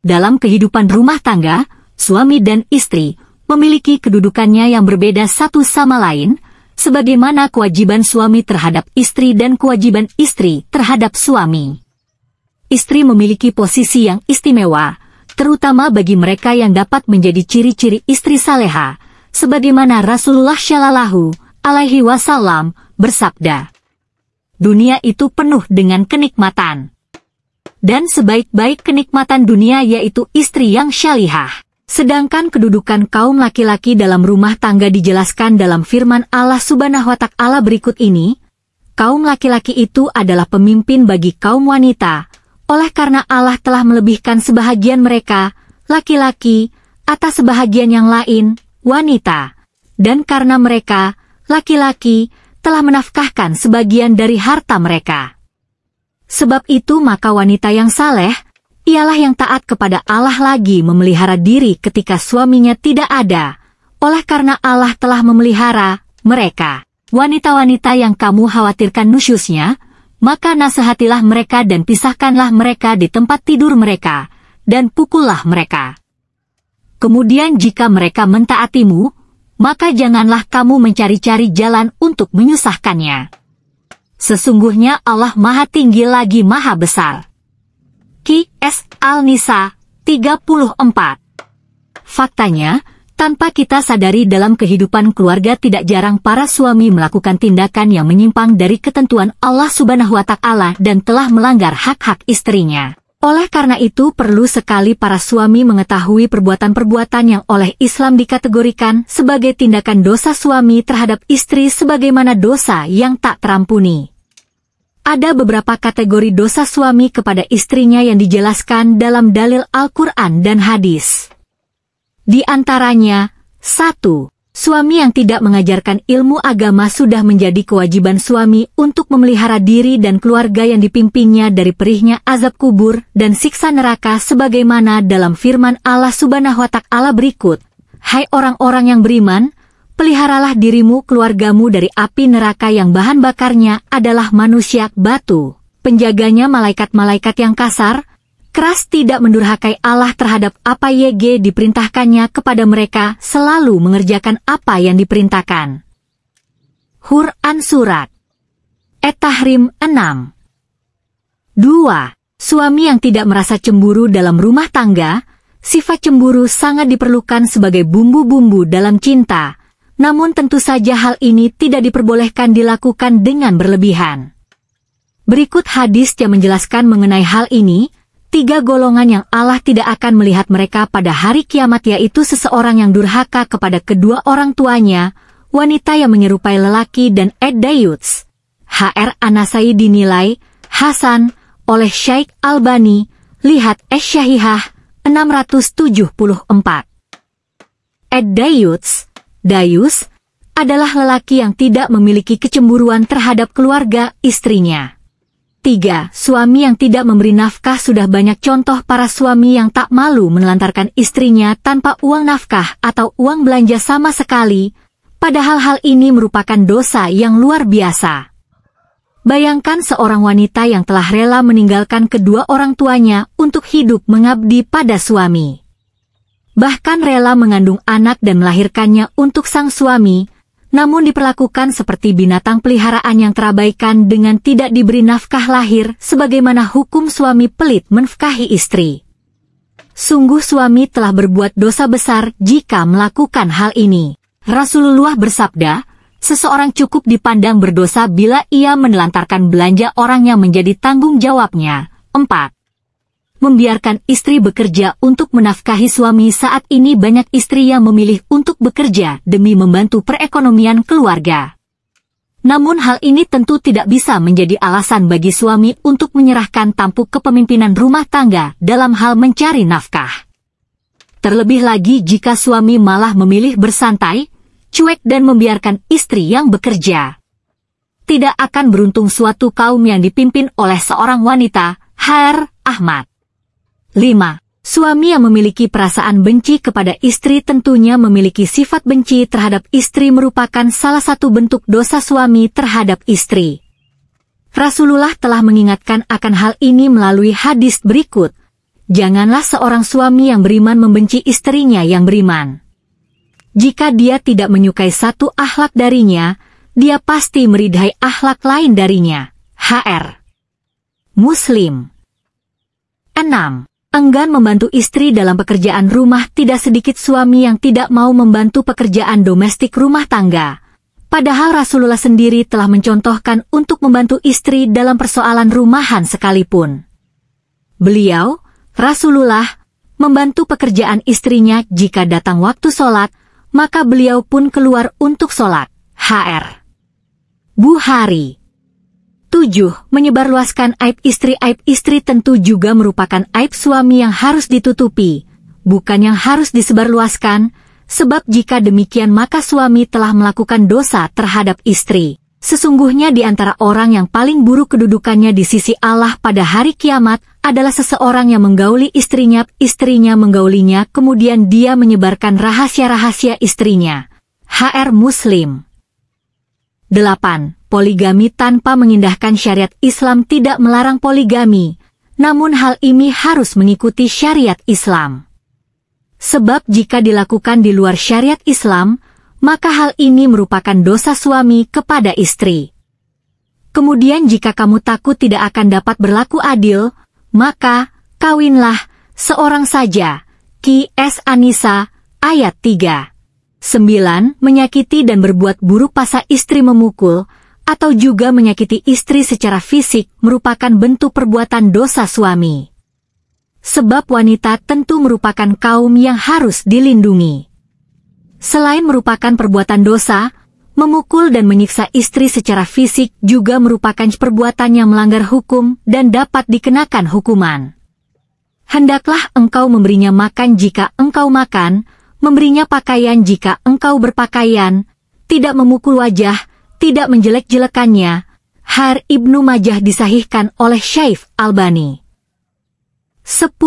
Dalam kehidupan rumah tangga, suami dan istri memiliki kedudukannya yang berbeda satu sama lain, sebagaimana kewajiban suami terhadap istri dan kewajiban istri terhadap suami. Istri memiliki posisi yang istimewa, terutama bagi mereka yang dapat menjadi ciri-ciri istri saleha, sebagaimana Rasulullah Shallallahu Alaihi Wasallam bersabda, "Dunia itu penuh dengan kenikmatan. Dan sebaik-baik kenikmatan dunia yaitu istri yang syalihah." Sedangkan kedudukan kaum laki-laki dalam rumah tangga dijelaskan dalam firman Allah Subhanahu wa Ta'ala berikut ini, kaum laki-laki itu adalah pemimpin bagi kaum wanita, oleh karena Allah telah melebihkan sebahagian mereka, laki-laki, atas sebahagian yang lain, wanita, dan karena mereka, laki-laki, telah menafkahkan sebagian dari harta mereka. Sebab itu maka wanita yang saleh, ialah yang taat kepada Allah lagi memelihara diri ketika suaminya tidak ada, oleh karena Allah telah memelihara mereka. Wanita-wanita yang kamu khawatirkan nusyusnya, maka nasihatilah mereka dan pisahkanlah mereka di tempat tidur mereka, dan pukullah mereka. Kemudian jika mereka mentaatimu, maka janganlah kamu mencari-cari jalan untuk menyusahkannya. Sesungguhnya Allah Maha Tinggi lagi Maha Besar. Qs Al-Nisa 34. Faktanya, tanpa kita sadari dalam kehidupan keluarga tidak jarang para suami melakukan tindakan yang menyimpang dari ketentuan Allah Subhanahu wa Ta'ala dan telah melanggar hak-hak istrinya. Oleh karena itu perlu sekali para suami mengetahui perbuatan-perbuatan yang oleh Islam dikategorikan sebagai tindakan dosa suami terhadap istri sebagaimana dosa yang tak terampuni. Ada beberapa kategori dosa suami kepada istrinya yang dijelaskan dalam dalil Al-Quran dan hadis. Di antaranya, 1. Suami yang tidak mengajarkan ilmu agama sudah menjadi kewajiban suami untuk memelihara diri dan keluarga yang dipimpinnya dari perihnya azab kubur dan siksa neraka sebagaimana dalam firman Allah Subhanahu wa Ta'ala berikut, "Hai orang-orang yang beriman, peliharalah dirimu keluargamu dari api neraka yang bahan bakarnya adalah manusia batu, penjaganya malaikat-malaikat yang kasar, keras tidak mendurhakai Allah terhadap apa YG diperintahkannya kepada mereka selalu mengerjakan apa yang diperintahkan." Quran Surat At-Tahrim 6. 2. Suami yang tidak merasa cemburu dalam rumah tangga. Sifat cemburu sangat diperlukan sebagai bumbu-bumbu dalam cinta, namun tentu saja hal ini tidak diperbolehkan dilakukan dengan berlebihan. Berikut hadis yang menjelaskan mengenai hal ini. 3 golongan yang Allah tidak akan melihat mereka pada hari kiamat yaitu seseorang yang durhaka kepada kedua orang tuanya, wanita yang menyerupai lelaki dan ad-dayuts. Hr An-Nasai dinilai hasan oleh Syekh Albani, lihat Asy-Syahihah 674. Ad-dayuts, dayus, adalah lelaki yang tidak memiliki kecemburuan terhadap keluarga istrinya. 3. Suami yang tidak memberi nafkah. Sudah banyak contoh para suami yang tak malu menelantarkan istrinya tanpa uang nafkah atau uang belanja sama sekali, padahal hal ini merupakan dosa yang luar biasa. Bayangkan seorang wanita yang telah rela meninggalkan kedua orang tuanya untuk hidup mengabdi pada suami. Bahkan rela mengandung anak dan melahirkannya untuk sang suami, namun diperlakukan seperti binatang peliharaan yang terabaikan dengan tidak diberi nafkah lahir sebagaimana hukum suami pelit menafkahi istri. Sungguh suami telah berbuat dosa besar jika melakukan hal ini. Rasulullah bersabda, seseorang cukup dipandang berdosa bila ia menelantarkan belanja orang yang menjadi tanggung jawabnya. 4. Membiarkan istri bekerja untuk menafkahi suami. Saat ini banyak istri yang memilih untuk bekerja demi membantu perekonomian keluarga. Namun hal ini tentu tidak bisa menjadi alasan bagi suami untuk menyerahkan tampuk kepemimpinan rumah tangga dalam hal mencari nafkah. Terlebih lagi jika suami malah memilih bersantai, cuek dan membiarkan istri yang bekerja. Tidak akan beruntung suatu kaum yang dipimpin oleh seorang wanita. Har Ahmad. 5. Suami yang memiliki perasaan benci kepada istri tentunya memiliki sifat benci terhadap istri merupakan salah satu bentuk dosa suami terhadap istri. Rasulullah telah mengingatkan akan hal ini melalui hadis berikut. Janganlah seorang suami yang beriman membenci istrinya yang beriman. Jika dia tidak menyukai satu akhlak darinya, dia pasti meridhai akhlak lain darinya. HR. Muslim. 6. Enggan membantu istri dalam pekerjaan rumah. Tidak sedikit suami yang tidak mau membantu pekerjaan domestik rumah tangga. Padahal Rasulullah sendiri telah mencontohkan untuk membantu istri dalam persoalan rumahan sekalipun. Beliau, Rasulullah, membantu pekerjaan istrinya jika datang waktu sholat, maka beliau pun keluar untuk sholat. HR. Bukhari. 7. Menyebarluaskan aib istri. Aib istri tentu juga merupakan aib suami yang harus ditutupi, bukan yang harus disebarluaskan, sebab jika demikian maka suami telah melakukan dosa terhadap istri. Sesungguhnya di antara orang yang paling buruk kedudukannya di sisi Allah pada hari kiamat adalah seseorang yang menggauli istrinya, istrinya menggaulinya, kemudian dia menyebarkan rahasia-rahasia istrinya. HR Muslim. 8. Poligami. Tanpa mengindahkan syariat Islam tidak melarang poligami, namun hal ini harus mengikuti syariat Islam. Sebab jika dilakukan di luar syariat Islam, maka hal ini merupakan dosa suami kepada istri. Kemudian jika kamu takut tidak akan dapat berlaku adil, maka kawinlah seorang saja. Qs An-Nisa ayat 3. 9. Menyakiti dan berbuat buruk pada istri. Memukul atau juga menyakiti istri secara fisik merupakan bentuk perbuatan dosa suami. Sebab wanita tentu merupakan kaum yang harus dilindungi. Selain merupakan perbuatan dosa, memukul dan menyiksa istri secara fisik juga merupakan perbuatan yang melanggar hukum dan dapat dikenakan hukuman. Hendaklah engkau memberinya makan jika engkau makan, memberinya pakaian jika engkau berpakaian, tidak memukul wajah, tidak menjelek-jelekannya. Har Ibnu Majah disahihkan oleh Syekh Albani. 10.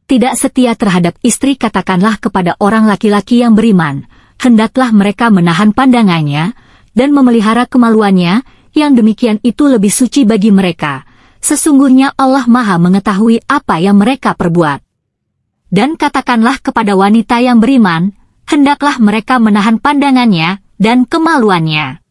Tidak setia terhadap istri. Katakanlah kepada orang laki-laki yang beriman, hendaklah mereka menahan pandangannya dan memelihara kemaluannya, yang demikian itu lebih suci bagi mereka. Sesungguhnya Allah Maha mengetahui apa yang mereka perbuat. Dan katakanlah kepada wanita yang beriman, hendaklah mereka menahan pandangannya dan kemaluannya.